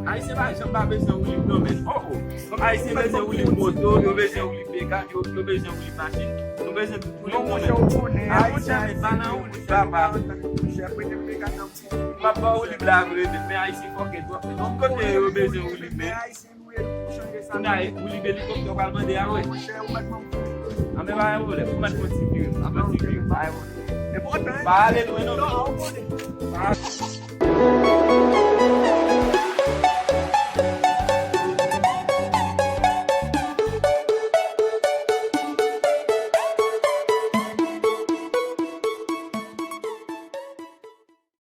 Aí você vai chamar beijão o livro, não mesmo. Aí você beijão o livro motor, eu beijão o livro mecânico, eu beijão o livro machine, eu beijão o livro não mesmo. Aí você vai não, babado. Papai o livro bravo, ele vem aí se qualquer coisa. Não quando eu beijão o livro mesmo. Aí o livro ele comprou para mandar a noite. A minha vai olha, como é que conseguiu? Vai, vai. É importante. Vale, não é não.